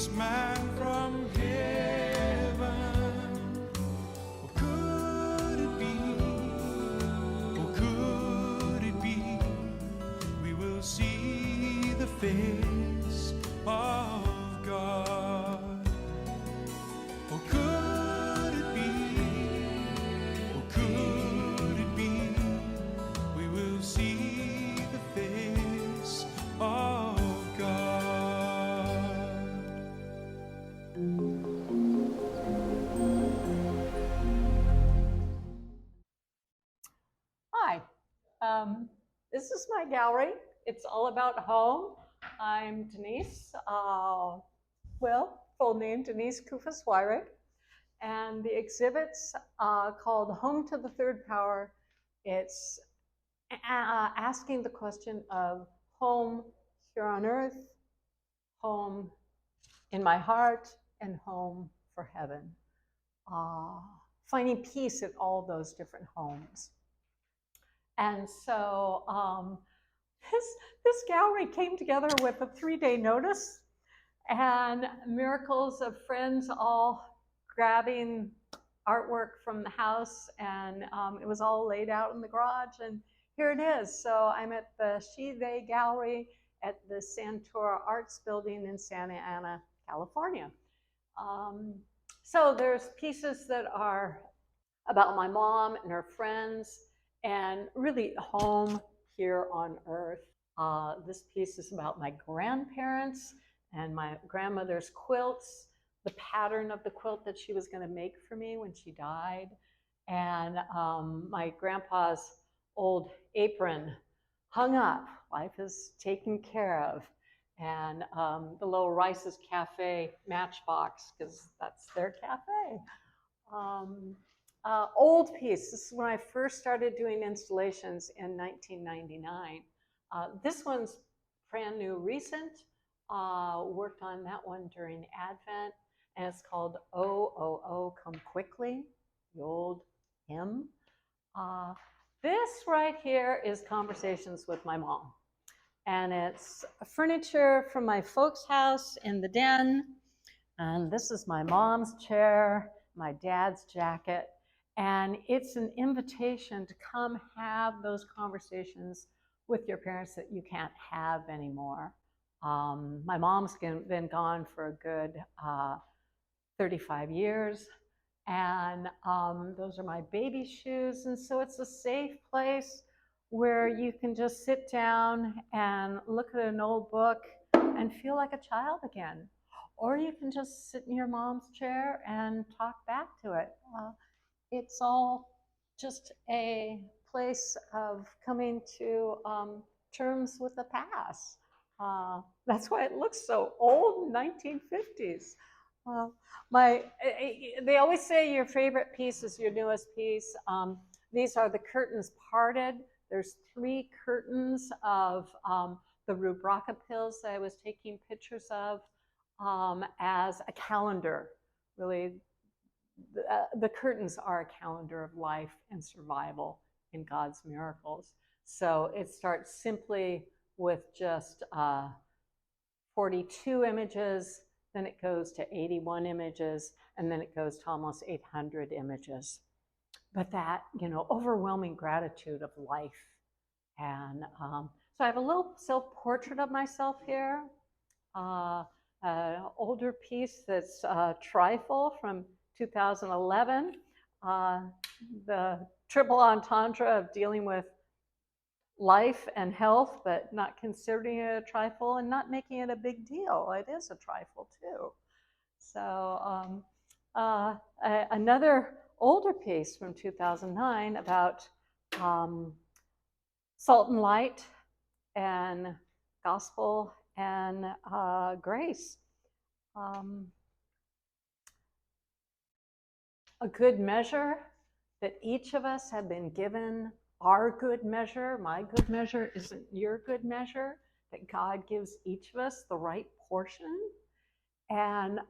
this man from heaven. Or could it be? Or could it be? We will see the face of God. Or could it be? Or could it be? We will see the face of God. Hi, this is my gallery. It's all about home. I'm Denise, full name Denise Kufas Weyhrich, and the exhibit's called Home to the Third Power. It's asking the question of home here on earth, home in my heart, and home for heaven. Finding peace at all those different homes. And so this gallery came together with a 3-day notice and miracles of friends all grabbing artwork from the house, and it was all laid out in the garage, and here it is. So I'm at the She-They Gallery at the Santora Arts Building in Santa Ana, California. So there's pieces that are about my mom and her friends, and really home here on earth. This piece is about my grandparents and my grandmother's quilts, the pattern of the quilt that she was going to make for me when she died, and my grandpa's old apron hung up. Life is taken care of. And the little Rice's Cafe matchbox, because that's their cafe. Old piece. This is when I first started doing installations in 1999. This one's brand new, recent. Worked on that one during Advent, and it's called Oh, Oh, Oh, Come Quickly, the old hymn. This right here is Conversations with My Mom. And it's furniture from my folks' house in the den. And this is my mom's chair, my dad's jacket. And it's an invitation to come have those conversations with your parents that you can't have anymore. My mom's been gone for a good 35 years. And those are my baby shoes. And so it's a safe place where you can just sit down and look at an old book and feel like a child again. Or you can just sit in your mom's chair and talk back to it. It's all just a place of coming to terms with the past. That's why it looks so old, 1950s. They always say your favorite piece is your newest piece. These are the curtains parted. There's 3 curtains of the Rubraca pills that I was taking pictures of as a calendar. Really, the curtains are a calendar of life and survival in God's miracles. So it starts simply with just 42 images, then it goes to 81 images, and then it goes to almost 800 images. But that, overwhelming gratitude of life. And so I have a little self-portrait of myself here, an older piece that's trifle from 2011, the triple entendre of dealing with life and health, but not considering it a trifle and not making it a big deal. It is a trifle too. So another older piece from 2009 about salt and light and gospel and grace. A good measure that each of us have been given. Our good measure, my good measure isn't your good measure, that God gives each of us the right portion. And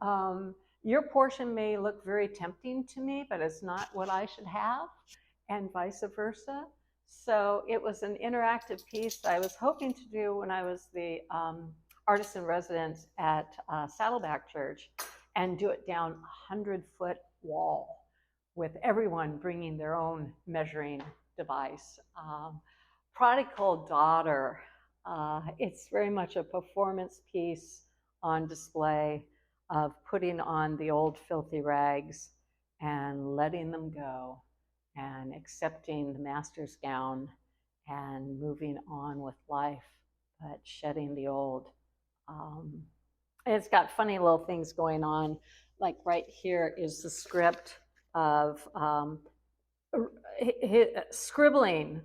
your portion may look very tempting to me, but it's not what I should have, and vice versa. So it was an interactive piece that I was hoping to do when I was the artist in residence at Saddleback Church and do it down a 100-foot wall with everyone bringing their own measuring device. Prodigal Daughter, it's very much a performance piece on display of putting on the old filthy rags and letting them go and accepting the master's gown and moving on with life, but shedding the old. It's got funny little things going on. Like right here is the script of scribbling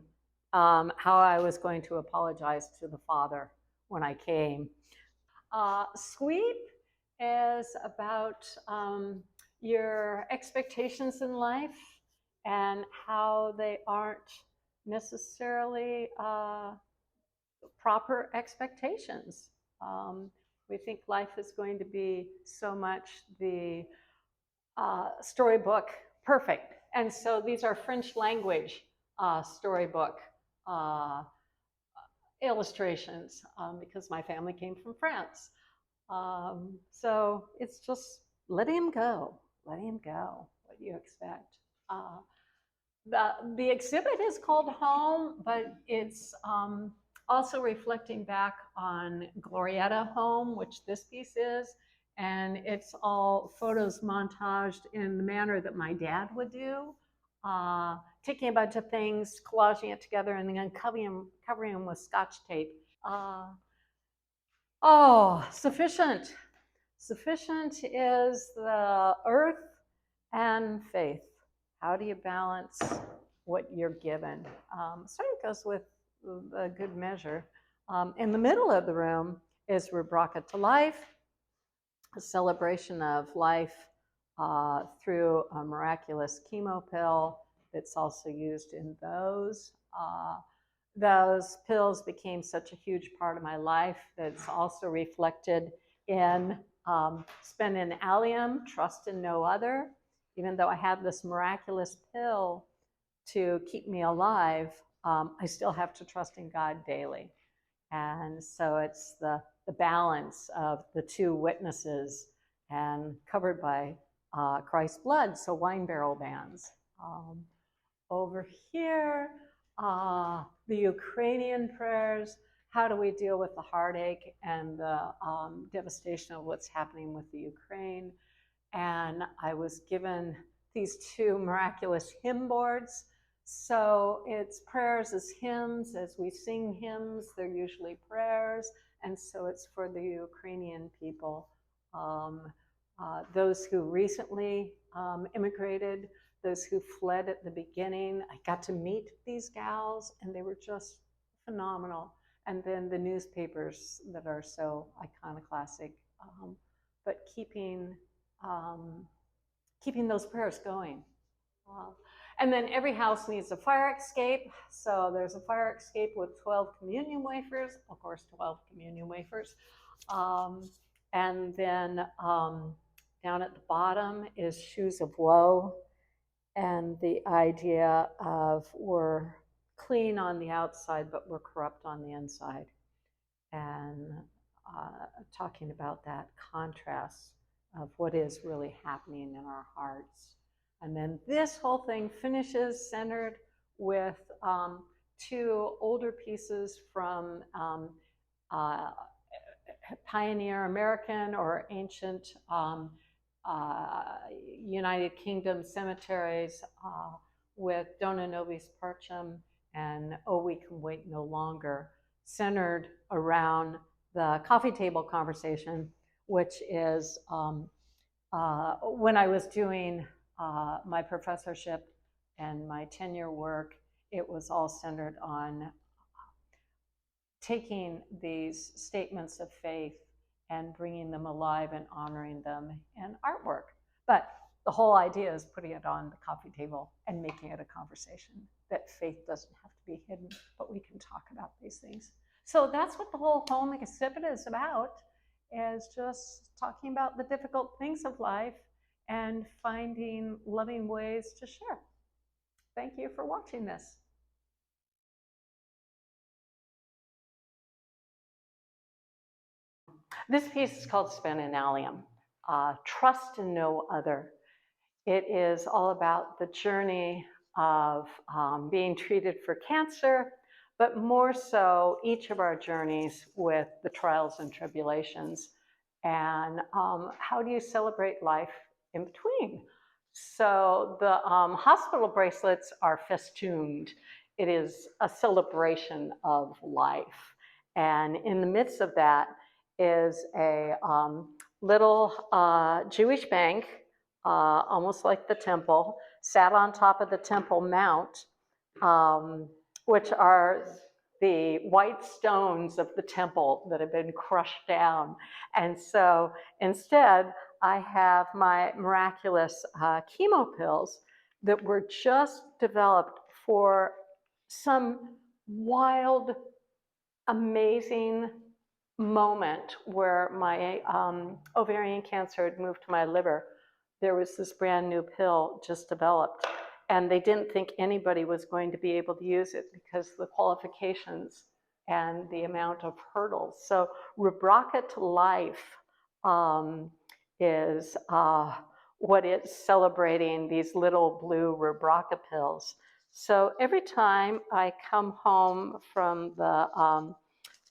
how I was going to apologize to the Father when I came. Sweep is about your expectations in life and how they aren't necessarily proper expectations. We think life is going to be so much the storybook perfect. And so these are French language storybook illustrations because my family came from France. So it's just letting him go, letting him go. What do you expect? The exhibit is called Home, but it's also reflecting back on Glorietta Home, which this piece is, and it's all photos montaged in the manner that my dad would do, taking a bunch of things, collaging it together, and then covering them with Scotch tape. Sufficient. Sufficient is the earth and faith. How do you balance what you're given? Sort of goes with a good measure. In the middle of the room is Rubraca to Life, a celebration of life through a miraculous chemo pill that's also used in those. Those pills became such a huge part of my life that's also reflected in spend in allium, trust in no other. Even though I have this miraculous pill to keep me alive, I still have to trust in God daily. And so it's the balance of the two witnesses and covered by Christ's blood, so wine barrel bands. Over here, the Ukrainian prayers. How do we deal with the heartache and the devastation of what's happening with the Ukraine? And I was given these two miraculous hymn boards. So it's prayers as hymns. As we sing hymns, they're usually prayers. And so it's for the Ukrainian people. Those who recently immigrated, those who fled at the beginning. I got to meet these gals, and they were just phenomenal. And then the newspapers that are so iconoclastic, but keeping those prayers going. And then every house needs a fire escape. So there's a fire escape with 12 communion wafers, of course, 12 communion wafers. And then down at the bottom is shoes of woe. And the idea of we're clean on the outside, but we're corrupt on the inside. And talking about that contrast of what is really happening in our hearts. And then this whole thing finishes centered with two older pieces from pioneer American or ancient United Kingdom cemeteries with Dona Nobis Parcham and Oh We Can Wait No Longer, centered around the coffee table conversation, which is when I was doing my professorship and my tenure work, it was all centered on taking these statements of faith and bringing them alive and honoring them in artwork. But the whole idea is putting it on the coffee table and making it a conversation, that faith doesn't have to be hidden, but we can talk about these things. So that's what the whole home exhibit is about, is just talking about the difficult things of life and finding loving ways to share. Thank you for watching this. This piece is called Spinninalium, Trust in No Other. It is all about the journey of being treated for cancer, but more so each of our journeys with the trials and tribulations. And how do you celebrate life in between? So the hospital bracelets are festooned. It is a celebration of life. And in the midst of that is a little Jewish bank, almost like the temple, sat on top of the temple mount, which are the white stones of the temple that have been crushed down. And so instead, I have my miraculous chemo pills that were just developed for some wild, amazing moment where my ovarian cancer had moved to my liver. There was this brand new pill just developed, and they didn't think anybody was going to be able to use it because of the qualifications and the amount of hurdles. So Rubraca to Life is what it's celebrating, these little blue Rubraca pills. So every time I come home from the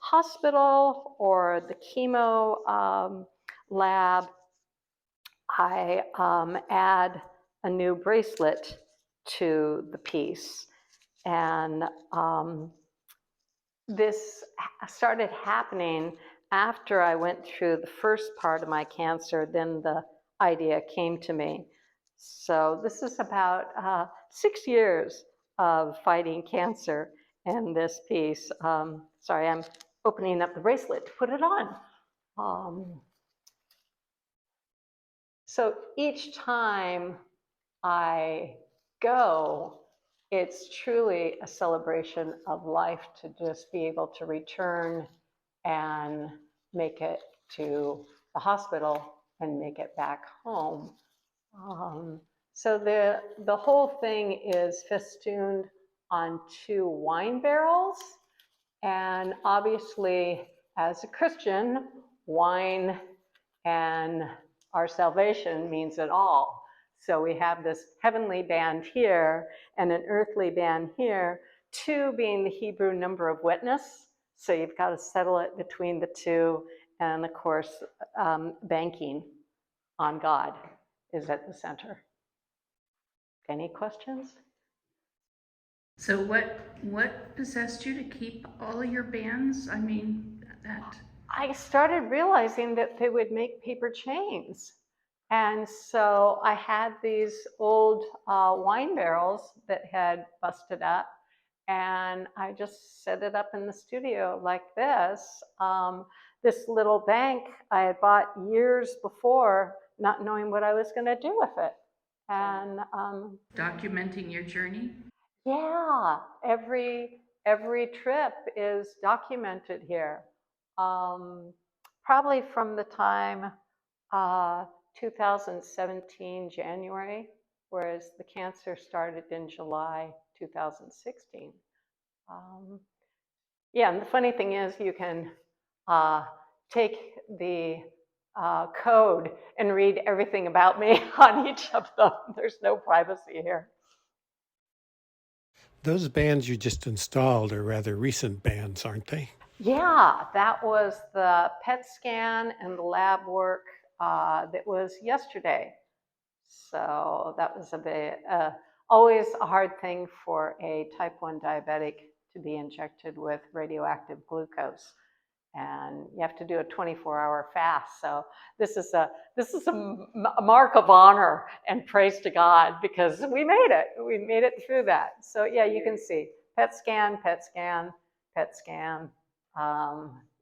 hospital or the chemo lab, I add a new bracelet to the piece. And this started happening after I went through the first part of my cancer, then the idea came to me. So this is about 6 years of fighting cancer in this piece. Sorry, I'm opening up the bracelet to put it on. So each time I go, it's truly a celebration of life to just be able to return and make it to the hospital and make it back home. So the whole thing is festooned on 2 wine barrels. And obviously, as a Christian, wine and our salvation means it all. So we have this heavenly band here and an earthly band here, 2 being the Hebrew number of witness. So you've got to settle it between the 2. And of course, banking on God is at the center. Any questions? So what possessed you to keep all of your bands? I mean, that. I started realizing that they would make paper chains. And so I had these old wine barrels that had busted up, and I just set it up in the studio like this. This little bank I had bought years before, not knowing what I was going to do with it. And Documenting your journey? yeah, every trip is documented here. Probably from the time 2017 January, whereas the cancer started in July 2016. Yeah, and the funny thing is you can take the code and read everything about me on each of them. There's no privacy here. Those bands you just installed are rather recent bands, aren't they? Yeah, that was the PET scan and the lab work that was yesterday. So that was a bit, always a hard thing for a type 1 diabetic to be injected with radioactive glucose. And you have to do a 24-hour fast. So this is a mark of honor and praise to God because we made it. We made it through that. So yeah, you can see PET scan, PET scan, PET scan.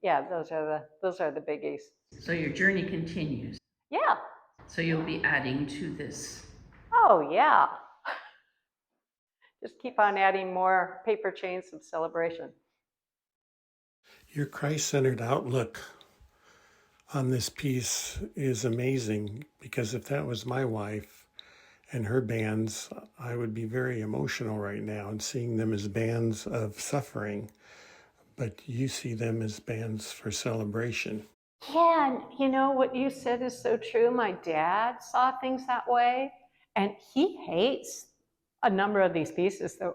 Yeah, those are the biggies. So your journey continues. Yeah. So you'll be adding to this. Oh yeah. Just keep on adding more paper chains of celebration. Your Christ-centered outlook on this piece is amazing, because if that was my wife and her bands, I would be very emotional right now and seeing them as bands of suffering, but you see them as bands for celebration. Yeah, and you know what you said is so true. My dad saw things that way, and he hates a number of these pieces that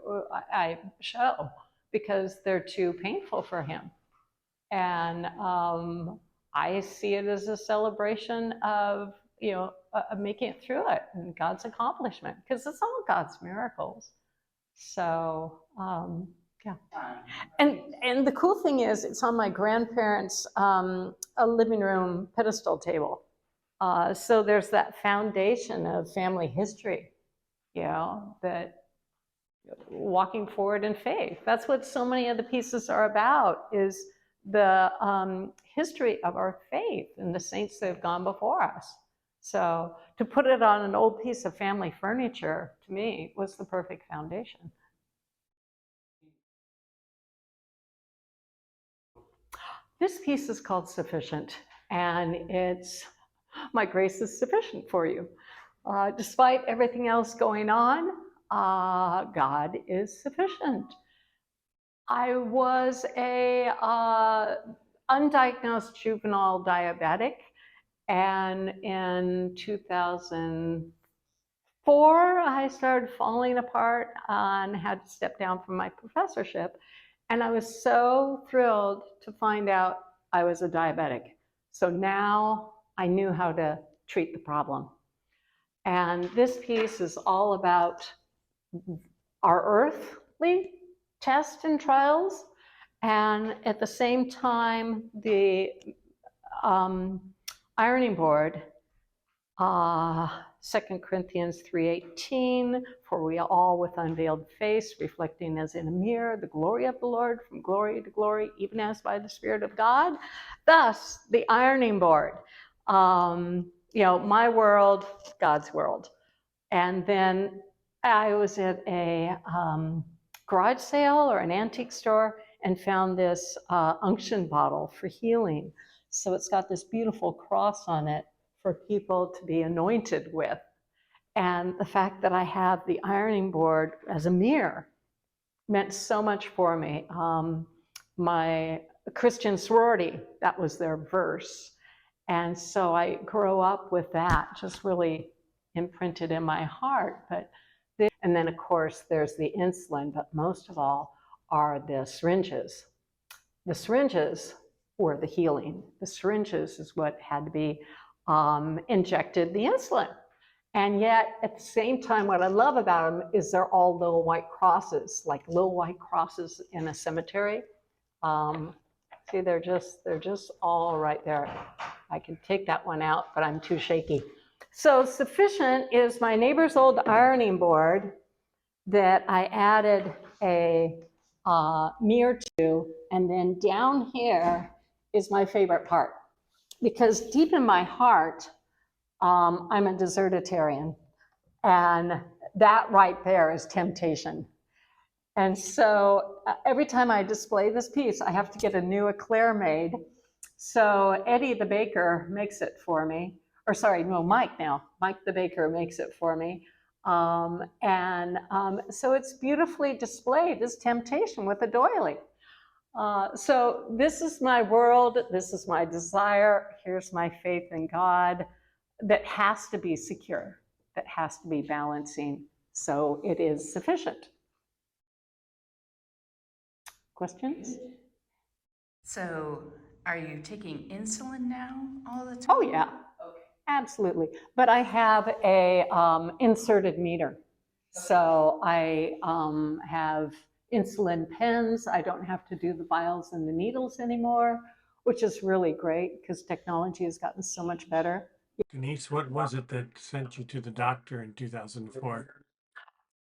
I show because they're too painful for him. And I see it as a celebration of, of making it through it and God's accomplishment, because it's all God's miracles. So, yeah. And the cool thing is, it's on my grandparents' a living room pedestal table. So there's that foundation of family history, that walking forward in faith. That's what so many of the pieces are about, is the history of our faith and the saints that have gone before us. So to put it on an old piece of family furniture, to me, was the perfect foundation. This piece is called Sufficient, and it's, my grace is sufficient for you. Despite everything else going on, God is sufficient. I was a undiagnosed juvenile diabetic, and in 2004, I started falling apart and had to step down from my professorship. And I was so thrilled to find out I was a diabetic. So now I knew how to treat the problem. And this piece is all about our earthly tests and trials, and at the same time, the ironing board, 2 Corinthians 3:18, for we all with unveiled face, reflecting as in a mirror the glory of the Lord from glory to glory, even as by the Spirit of God. Thus, the ironing board, my world, God's world. And then I was at a garage sale or an antique store and found this unction bottle for healing. So it's got this beautiful cross on it for people to be anointed with. And the fact that I have the ironing board as a mirror meant so much for me. My Christian sorority, that was their verse. And so I grew up with that, just really imprinted in my heart. And then, of course, there's the insulin, but most of all are the syringes. The syringes were the healing. The syringes is what had to be injected the insulin. And yet, at the same time, what I love about them is they're all little white crosses, like little white crosses in a cemetery. See, they're just all right there. I can take that one out, but I'm too shaky. So Sufficient is my neighbor's old ironing board that I added a mirror to, and then down here is my favorite part. Because deep in my heart, I'm a desertarian, and that right there is temptation. And so every time I display this piece, I have to get a new eclair made. So Eddie the baker makes it for me. Or sorry, no, Mike now. Mike the baker makes it for me. So it's beautifully displayed as temptation with a doily. So this is my world. This is my desire. Here's my faith in God that has to be secure, that has to be balancing. So it is sufficient. Questions? So are you taking insulin now all the time? Oh yeah, okay. Absolutely. But I have a inserted meter. So I have insulin pens. I don't have to do the vials and the needles anymore, which is really great because technology has gotten so much better. Denise, what was it that sent you to the doctor in 2004?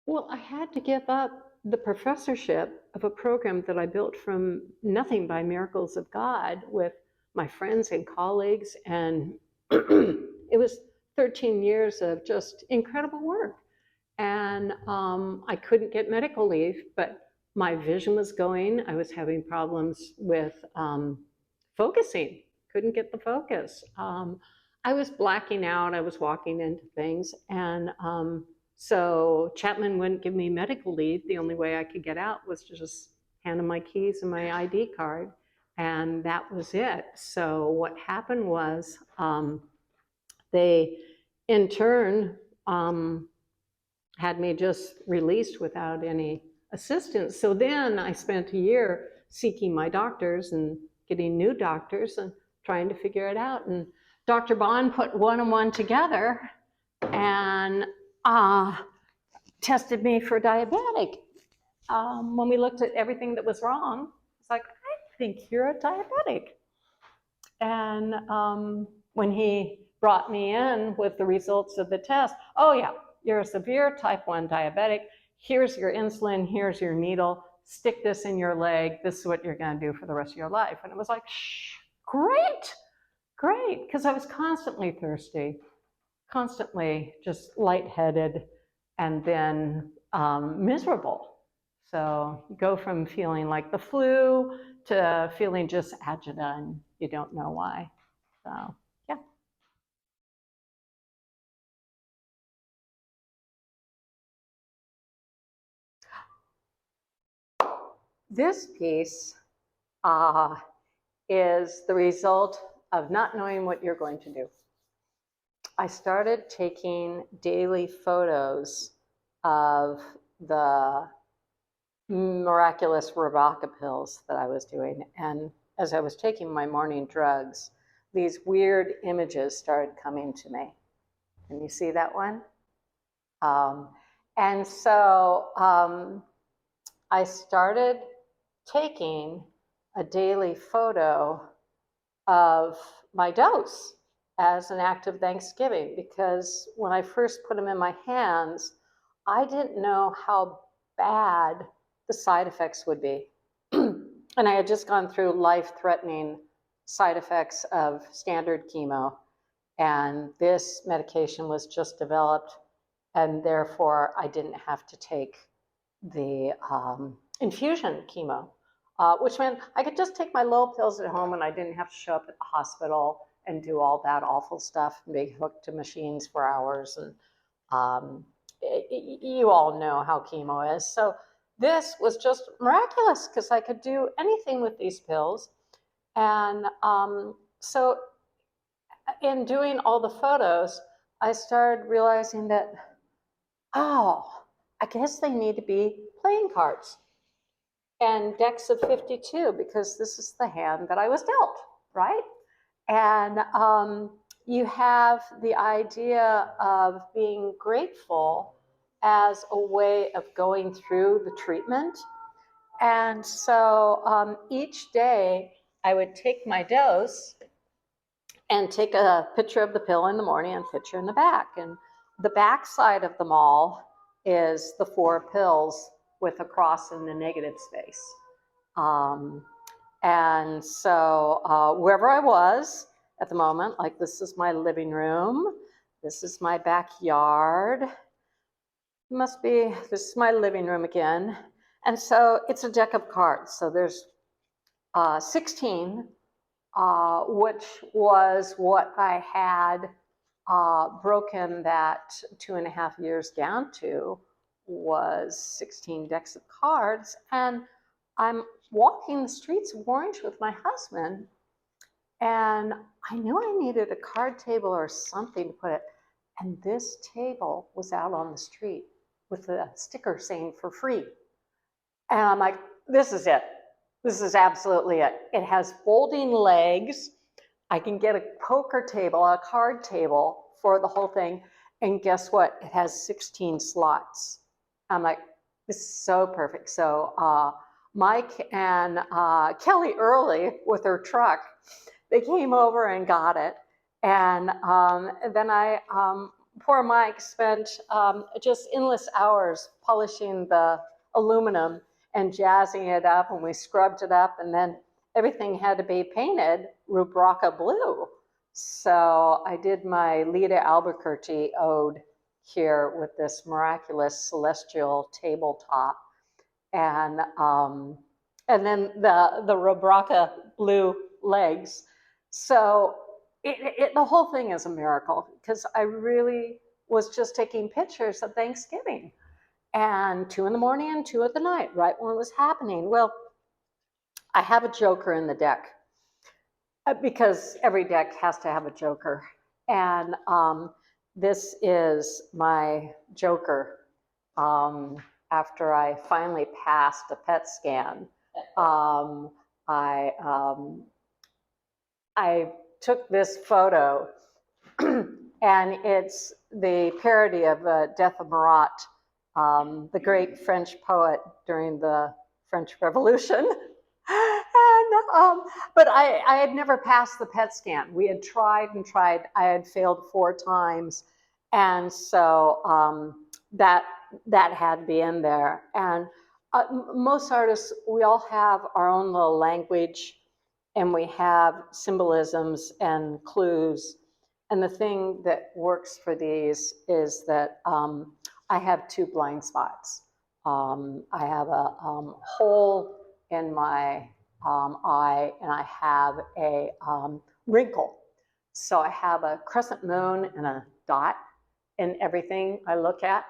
Well, I had to give up the professorship of a program that I built from nothing by miracles of God with my friends and colleagues. And it was 13 years of just incredible work. And I couldn't get medical leave, but my vision was going. I was having problems with focusing, couldn't get the focus. I was blacking out, I was walking into things. And so Chapman wouldn't give me medical leave. The only way I could get out was to just hand him my keys and my ID card. and that was it. So what happened was they, in turn, had me just released without any assistance. So then I spent a year seeking my doctors and getting new doctors and trying to figure it out. And Dr. Bond put one and one together and tested me for diabetic. When we looked at everything that was wrong, it's like, I think you're a diabetic. And when he brought me in with the results of the test, oh yeah, you're a severe type 1 diabetic. Here's your insulin, here's your needle, stick this in your leg. This is what you're gonna do for the rest of your life. And it was like, shh, great, great. Because I was constantly thirsty, constantly just lightheaded, and then miserable. So you go from feeling like the flu to feeling just agita and you don't know why. So, yeah. This piece is the result of not knowing what you're going to do. I started taking daily photos of the miraculous Rebecca pills that I was doing. And as I was taking my morning drugs, these weird images started coming to me. Can you see that one? And so I started taking a daily photo of my dose as an act of thanksgiving, because when I first put them in my hands, I didn't know how bad the side effects would be. And I had just gone through life-threatening side effects of standard chemo, and this medication was just developed, and therefore I didn't have to take the infusion chemo, which meant I could just take my low pills at home and I didn't have to show up at the hospital and do all that awful stuff and be hooked to machines for hours. And you all know how chemo is. So this was just miraculous because I could do anything with these pills. And so in doing all the photos, I started realizing that, oh, I guess they need to be playing cards and decks of 52, because this is the hand that I was dealt, right? And you have the idea of being grateful as a way of going through the treatment. And so each day I would take my dose and take a picture of the pill in the morning and a picture in the back. And the back side of them all is the 4 pills with a cross in the negative space. And so wherever I was at the moment, like this is my living room, this is my backyard, this is my living room again. And so it's a deck of cards. So there's 16, which was what I had broken that 2.5 years down to, was 16 decks of cards. And I'm walking the streets of Orange with my husband, and I knew I needed a card table or something to put it. And this table was out on the street with a sticker saying for free. And I'm like, this is it. This is absolutely it. It has folding legs. I can get a poker table, a card table for the whole thing. And guess what? It has 16 slots. I'm like, this is so perfect. So Mike and Kelly Early with her truck, they came over and got it. And then poor Mike spent just endless hours polishing the aluminum and jazzing it up, and we scrubbed it up, and then everything had to be painted Rubraca blue. So I did my Lita Albuquerque ode here with this miraculous celestial tabletop, and then the Rubraca blue legs. So the whole thing is a miracle, because I really was just taking pictures of Thanksgiving, and 2 in the morning and 2 at the night, right when it was happening. Well, I have a joker in the deck because every deck has to have a joker. And this is my joker after I finally passed a PET scan. I took this photo and it's the parody of Death of Marat, the great French poet during the French Revolution. And, but I had never passed the PET scan. We had tried and tried. I had failed 4 times. And so that had to be in there. And most artists, we all have our own little language, and we have symbolisms and clues. And the thing that works for these is that I have 2 blind spots. I have a hole in my eye, and I have a wrinkle. So I have a crescent moon and a dot in everything I look at.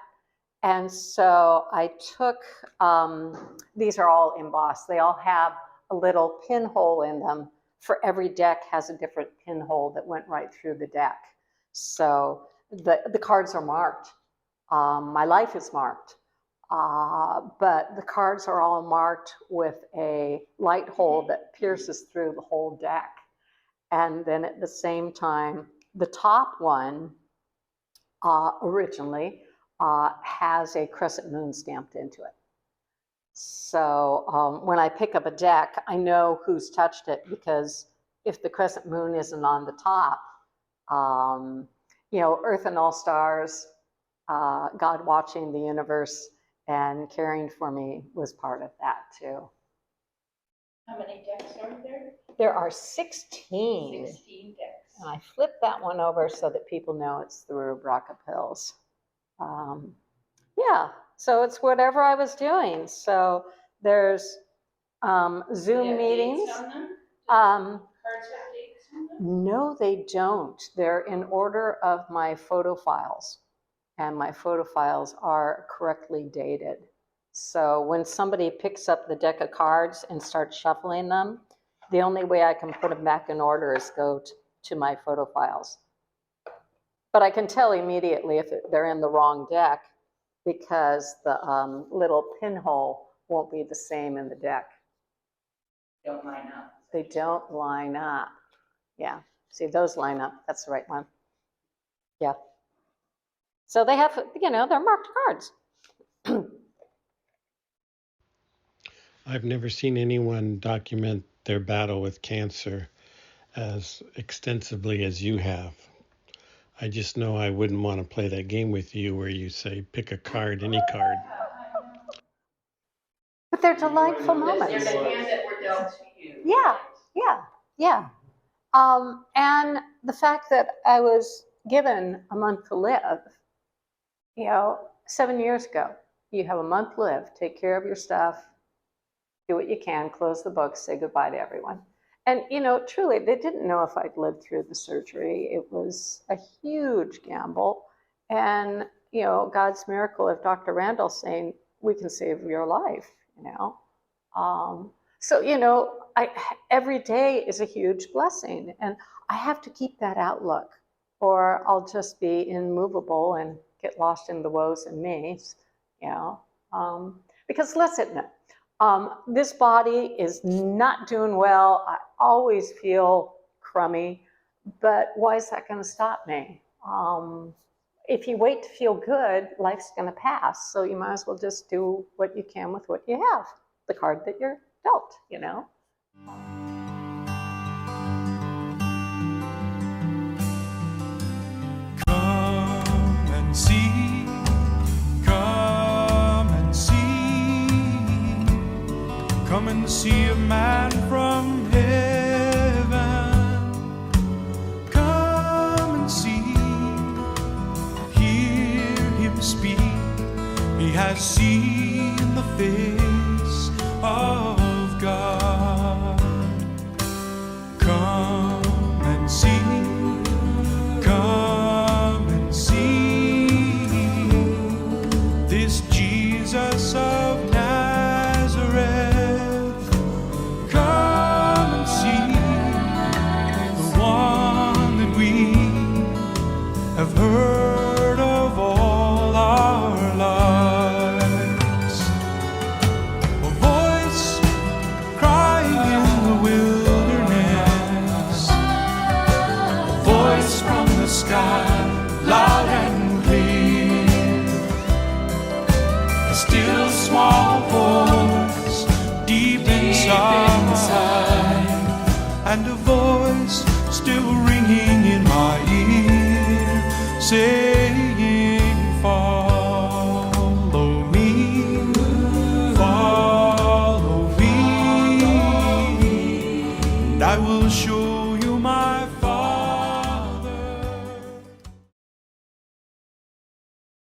And so I took, these are all embossed. They all have a little pinhole in them. For every deck has a different pinhole that went right through the deck. So the cards are marked. My life is marked. But the cards are all marked with a light hole that pierces through the whole deck. And then at the same time, the top one originally has a crescent moon stamped into it. So when I pick up a deck, I know who's touched it, because if the crescent moon isn't on the top, you know, Earth and all stars, God watching the universe and caring for me was part of that too. How many decks are there? There are 16. 16 decks. And I flipped that one over so that people know it's the Rubraca pills. Yeah, so it's whatever I was doing. So there's Zoom meetings. Dates on them? Um, Cards have dates on them? No, they don't. They're in order of my photo files, and my photo files are correctly dated. So when somebody picks up the deck of cards and starts shuffling them, the only way I can put them back in order is go to my photo files. But I can tell immediately if they're in the wrong deck, because the little pinhole won't be the same in the deck. Don't line up. They don't line up. Yeah, see, those line up. That's the right one. Yeah. So they have, you know, they're marked cards. I've never seen anyone document their battle with cancer as extensively as you have. I just know I wouldn't want to play that game with you where you say, pick a card, any card. But they're delightful They're moments. the hand that were dealt to you. Yeah, yeah, yeah. And the fact that I was given a month to live, you know, 7 years ago, you have a month to live, take care of your stuff, do what you can, close the book, say goodbye to everyone. And, you know, truly, they didn't know if I'd lived through the surgery. It was a huge gamble. And, you know, God's miracle of Dr. Randall saying, we can save your life, you know. So, you know, every day is a huge blessing. And I have to keep that outlook, or I'll just be immovable and get lost in the woes and me's, you know. Because let's admit, this body is not doing well. I always feel crummy, but why is that going to stop me? If you wait to feel good, life's going to pass. So you might as well just do what you can with what you have, the card that you're dealt, you know? Come and see, come and see, come and see a man from heaven. Come and see, hear him speak. He has seen the face of God. Come and see. Come and see this Jesus of Nazareth. Come say